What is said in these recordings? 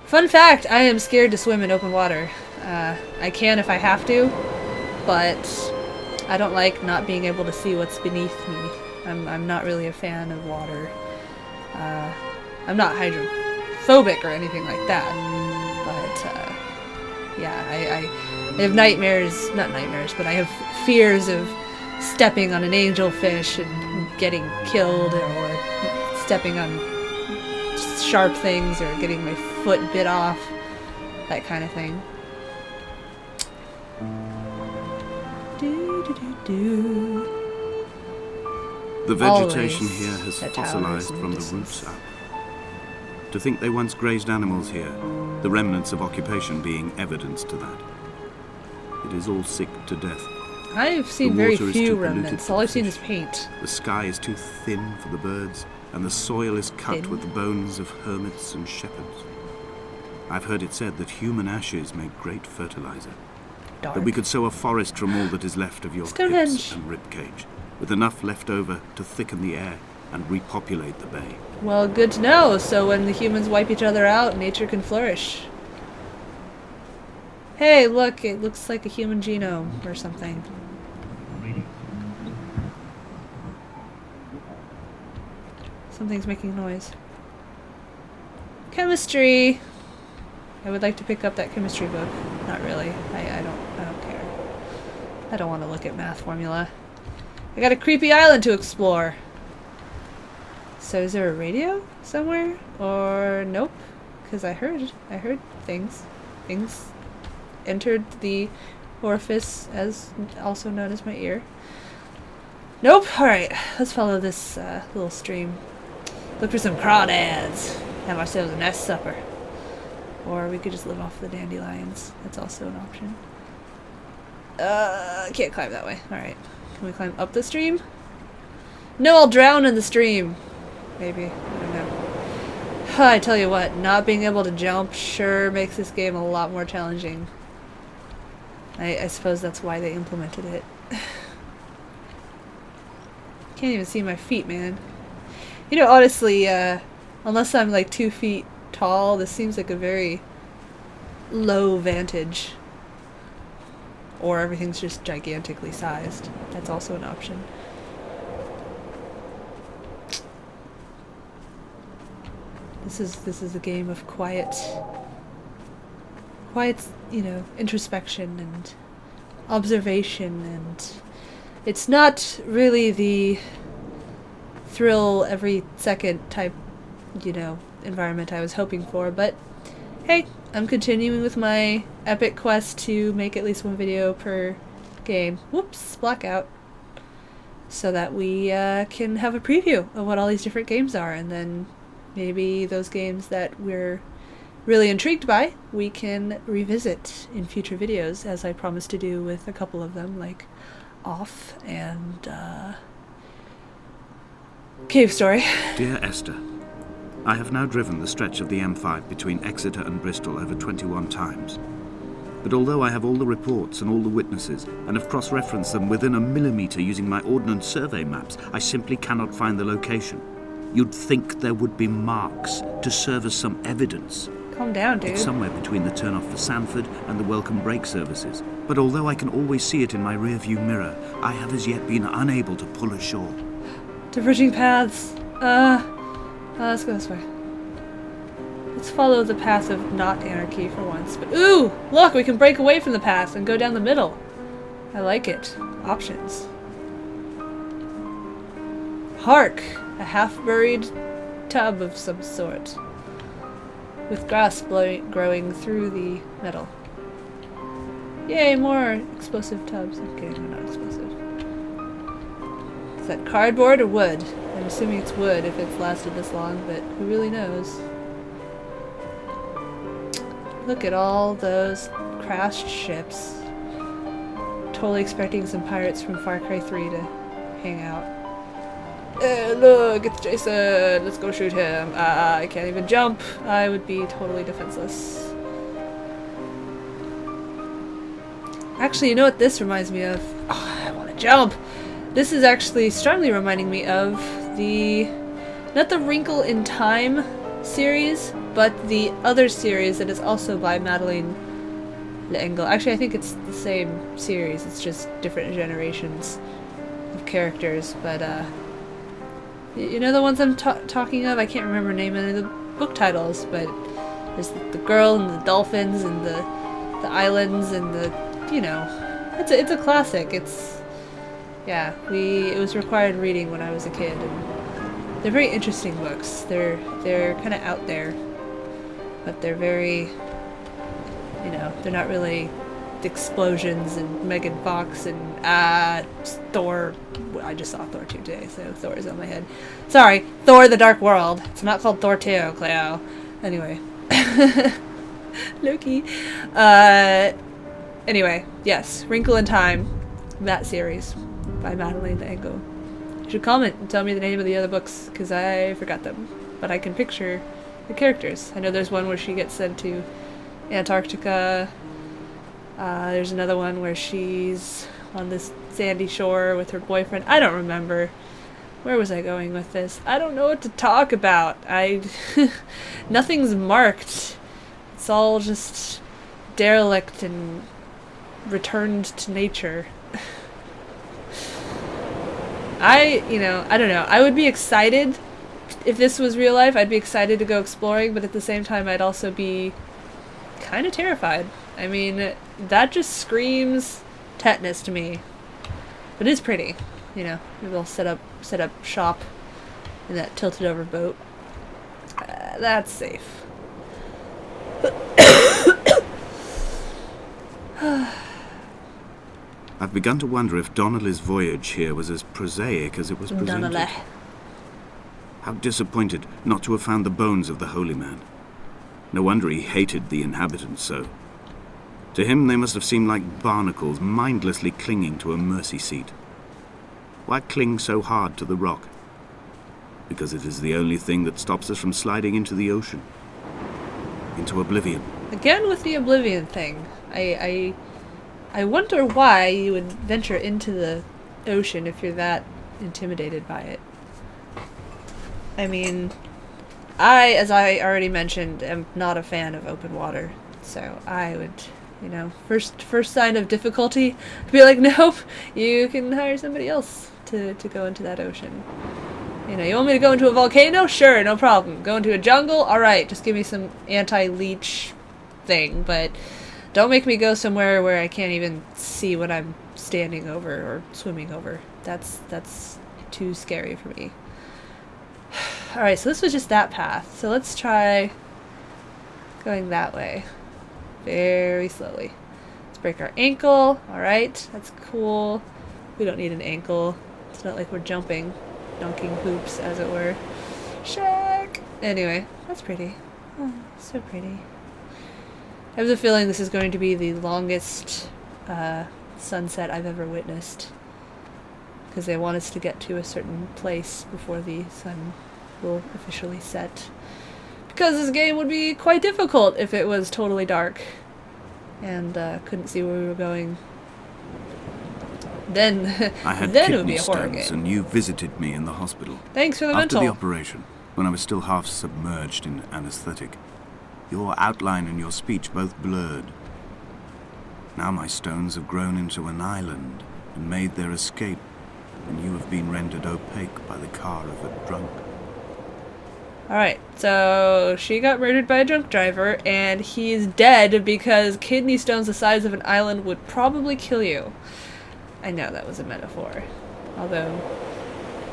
Fun fact, I am scared to swim in open water. I can if I have to, but I don't like not being able to see what's beneath me. I'm not really a fan of water. I'm not hydrophobic or anything like that, but yeah, I have nightmares, not nightmares, but I have fears of stepping on an angelfish and getting killed, or stepping on sharp things, or getting my foot bit off, that kind of thing. The vegetation here has fossilized from the roots up. To think they once grazed animals here, the remnants of occupation being evidence to that. It is all sick to death. I've seen very few remnants. All I've seen is paint. The sky is too thin for the birds, and the soil is cut with the bones of hermits and shepherds. I've heard it said that human ashes make great fertilizer. Dark. That we could sow a forest from all that is left of your hips and ribcage, with enough left over to thicken the air and repopulate the bay. Well, good to know, so when the humans wipe each other out, nature can flourish. Hey, look, it looks like a human genome or something. Something's making noise. Chemistry! I would like to pick up that chemistry book. Not really. I don't care. I don't want to look at math formula. I got a creepy island to explore. So is there a radio somewhere? Or nope? Because I heard things. Things entered the orifice, as also known as my ear. Nope. Alright, let's follow this little stream. Look for some crawdads. Have ourselves a nice supper. Or we could just live off the dandelions. That's also an option. I can't climb that way. Alright. Can we climb up the stream? No, I'll drown in the stream. Maybe. I don't know. I tell you what, not being able to jump sure makes this game a lot more challenging. I suppose that's why they implemented it. Can't even see my feet, man. You know, honestly, unless I'm like 2 feet tall, this seems like a very low vantage. Or everything's just gigantically sized. That's also an option. This is a game of quiet, you know, introspection and observation, and it's not really the thrill every second type, you know, environment I was hoping for, but hey, I'm continuing with my epic quest to make at least one video per game. Whoops, blackout. So that we can have a preview of what all these different games are, and then maybe those games that we're really intrigued by, we can revisit in future videos, as I promised to do with a couple of them, like Off and Cave Story. Dear Esther, I have now driven the stretch of the M5 between Exeter and Bristol over 21 times. But although I have all the reports and all the witnesses, and have cross-referenced them within a millimetre using my Ordnance Survey maps, I simply cannot find the location. You'd think there would be marks to serve as some evidence. Calm down, dude. It's somewhere between the turn-off for Sanford and the welcome brake services. But although I can always see it in my rear-view mirror, I have as yet been unable to pull ashore. Diverging paths. Let's go this way. Let's follow the path of not anarchy for once. But ooh, look, we can break away from the path and go down the middle. I like it. Options. Hark! A half-buried tub of some sort, with grass growing through the metal. Yay, more explosive tubs. Okay, they're not explosive. Is that cardboard or wood? I'm assuming it's wood if it's lasted this long, but who really knows? Look at all those crashed ships. Totally expecting some pirates from Far Cry 3 to hang out. Look, it's Jason! Let's go shoot him. I can't even jump. I would be totally defenseless. Actually, you know what this reminds me of? Oh, I want to jump! This is actually strongly reminding me of the... not the Wrinkle in Time series, but the other series that is also by Madeleine L'Engle. Actually, I think it's the same series. It's just different generations of characters. But you know the ones I'm talking of. I can't remember the name of the book titles, but there's the girl and the dolphins and the islands and the it's a classic. It's it was required reading when I was a kid, and they're very interesting books. They're kind of out there, but they're very they're not really explosions and Megan Fox and Thor. I just saw Thor 2 today, so Thor is on my head. Sorry, Thor: The Dark World. It's not called Thor 2, Cleo. Anyway. Loki. Anyway, yes, Wrinkle in Time, that series by Madeleine L'Engle. You should comment and tell me the name of the other books, because I forgot them. But I can picture the characters. I know there's one where she gets sent to Antarctica. There's another one where she's on this sandy shore with her boyfriend. I don't remember. Where was I going with this? I don't know what to talk about. Nothing's marked. It's all just derelict and returned to nature. I don't know. I would be excited if this was real life. I'd be excited to go exploring, but at the same time, I'd also be kind of terrified. I mean, that just screams tetanus to me. But it's pretty. Maybe I'll set up shop in that tilted over boat. That's safe. I've begun to wonder if Donnelly's voyage here was as prosaic as it was presented. Donnelly. How disappointed not to have found the bones of the holy man. No wonder he hated the inhabitants so. To him they must have seemed like barnacles mindlessly clinging to a mercy seat. Why cling so hard to the rock? Because it is the only thing that stops us from sliding into the ocean. Into oblivion. Again with the oblivion thing. I wonder why you would venture into the ocean if you're that intimidated by it. I mean, as I already mentioned, am not a fan of open water. So I would, first sign of difficulty, be like, nope, you can hire somebody else to go into that ocean. You want me to go into a volcano? Sure, no problem. Go into a jungle? Alright, just give me some anti-leech thing, but don't make me go somewhere where I can't even see what I'm standing over or swimming over. That's too scary for me. Alright, so this was just that path. So let's try going that way. Very slowly. Let's break our ankle. Alright, that's cool. We don't need an ankle. It's not like we're jumping. Dunking hoops, as it were. Shaq! Anyway, that's pretty. Oh, so pretty. I have a feeling this is going to be the longest sunset I've ever witnessed. Because they want us to get to a certain place before the sun will officially set. Because this game would be quite difficult if it was totally dark. And couldn't see where we were going. Then, I had then it would be kidney a horror stones, game. and you visited me in the hospital. Thanks for the After mental. the operation, when I was still half submerged in anesthetic, your outline and your speech both blurred. Now my stones have grown into an island and made their escape, and you have been rendered opaque by the car of a drunk. Alright, so she got murdered by a drunk driver, and he's dead because kidney stones the size of an island would probably kill you. I know that was a metaphor. Although,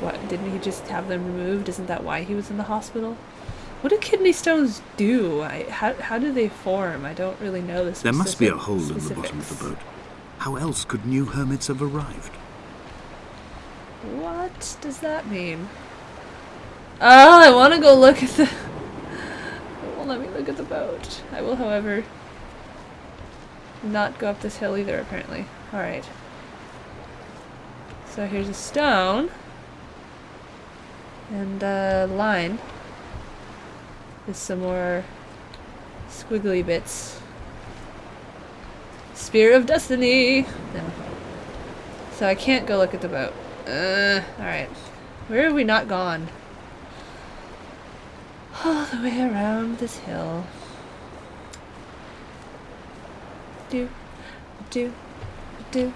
what, didn't he just have them removed? Isn't that why he was in the hospital? What do kidney stones do? How do they form? I don't really know this. There must be a hole in the bottom of the boat. How else could new hermits have arrived? What does that mean? Oh, I want to go look at the... It won't let me look at the boat. I will, however, not go up this hill either, apparently. Alright. So here's a stone. And a line. With some more squiggly bits. Spear of Destiny! No. So I can't go look at the boat. Alright. Where have we not gone? all the way around this hill. Do, do, do,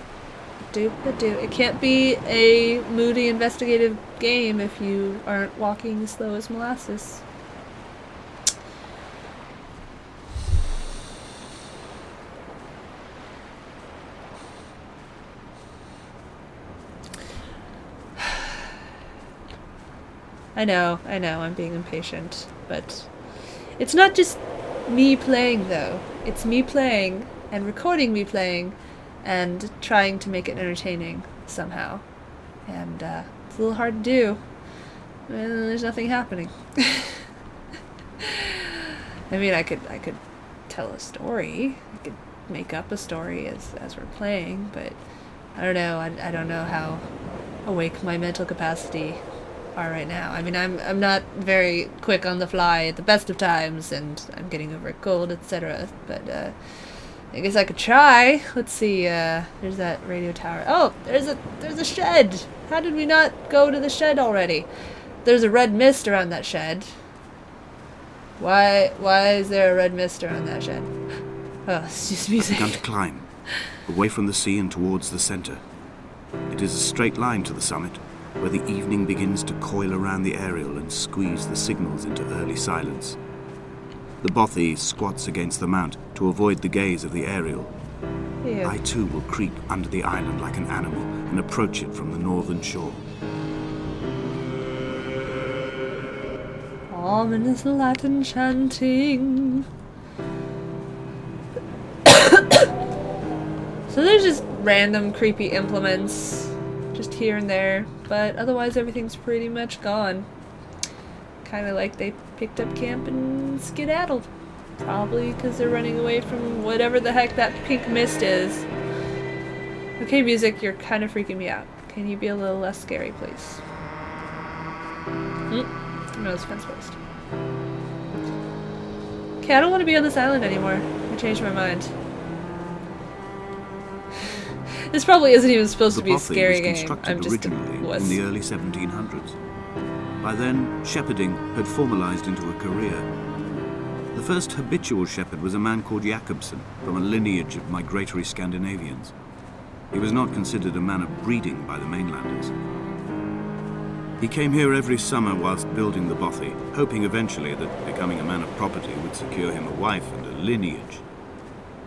do, do. It can't be a moody investigative game if you aren't walking as slow as molasses. I know, I'm being impatient, but it's not just me playing, though. It's me playing, and recording me playing, and trying to make it entertaining, somehow. And, it's a little hard to do, and there's nothing happening. I mean, I could tell a story. I could make up a story as we're playing, but I don't know. I don't know how awake my mental capacity are right now. I mean, I'm not very quick on the fly at the best of times, and I'm getting over a cold, etc. But I guess I could try. Let's see. There's that radio tower. Oh, there's a shed. How did we not go to the shed already? There's a red mist around that shed. Why is there a red mist around that shed? Oh, it's just music. I've begun to climb, away from the sea and towards the centre. It is a straight line to the summit, where the evening begins to coil around the aerial and squeeze the signals into early silence. The bothy squats against the mount to avoid the gaze of the aerial. Yeah. I too will creep under the island like an animal and approach it from the northern shore. Ominous Latin chanting. So there's just random creepy implements just here and there, but otherwise everything's pretty much gone. Kind of like they picked up camp and skedaddled. Probably because they're running away from whatever the heck that pink mist is. Okay, music, you're kind of freaking me out. Can you be a little less scary, please? No, it's fence post. Okay, I don't want to be on this island anymore. I changed my mind. This probably isn't even supposed to be a scary game. I'm just a wuss. In the early 1700s. By then, shepherding had formalized into a career. The first habitual shepherd was a man called Jakobsen, from a lineage of migratory Scandinavians. He was not considered a man of breeding by the mainlanders. He came here every summer whilst building the bothy, hoping eventually that becoming a man of property would secure him a wife and a lineage.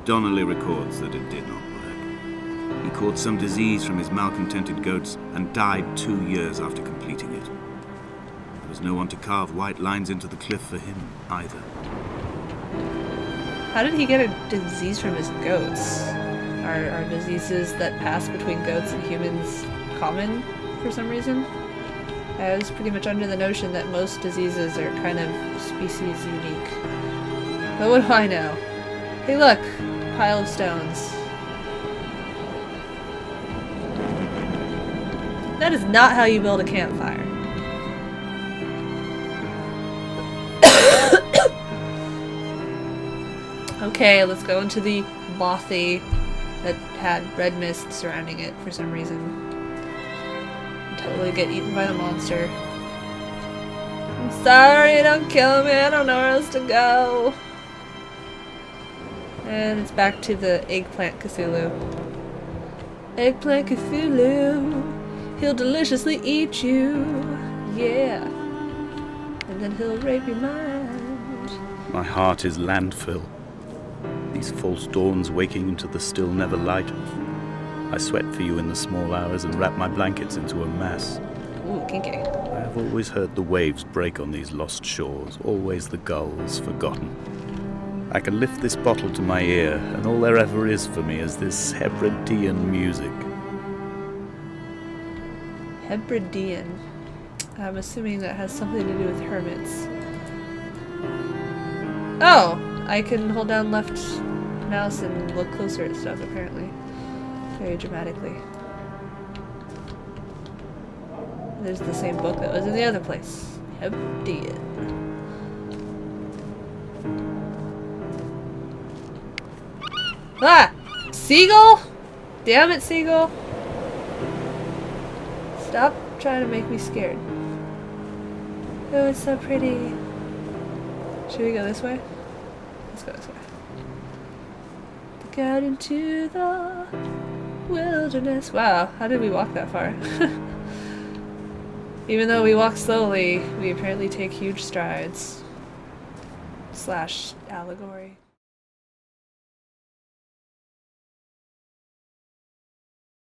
Donnelly records that it did not work. He caught some disease from his malcontented goats and died 2 years after completing it. There was no one to carve white lines into the cliff for him, either. How did he get a disease from his goats? Are diseases that pass between goats and humans common for some reason? I was pretty much under the notion that most diseases are kind of species unique. But what do I know? Hey look! Pile of stones. That is not how you build a campfire. Okay, let's go into the bothy that had red mist surrounding it for some reason. Totally get eaten by the monster. I'm sorry, don't kill me, I don't know where else to go. And it's back to the eggplant Cthulhu. Eggplant Cthulhu, he'll deliciously eat you, yeah. And then he'll rape your mind. My heart is landfill. These false dawns waking into the still never light. I sweat for you in the small hours and wrap my blankets into a mass. Ooh, kinky. I have always heard the waves break on these lost shores, always the gulls forgotten. I can lift this bottle to my ear, and all there ever is for me is this Hebridean music. Hebridean. I'm assuming that has something to do with hermits. Oh! I can hold down left mouse and look closer at stuff, apparently. Very dramatically. There's the same book that was in the other place. Hebridean. Ah! Seagull? Damn it, seagull. Stop trying to make me scared. Oh, it's so pretty. Should we go this way? Let's go this way. Look out into the wilderness. Wow, how did we walk that far? Even though we walk slowly, we apparently take huge strides. / allegory.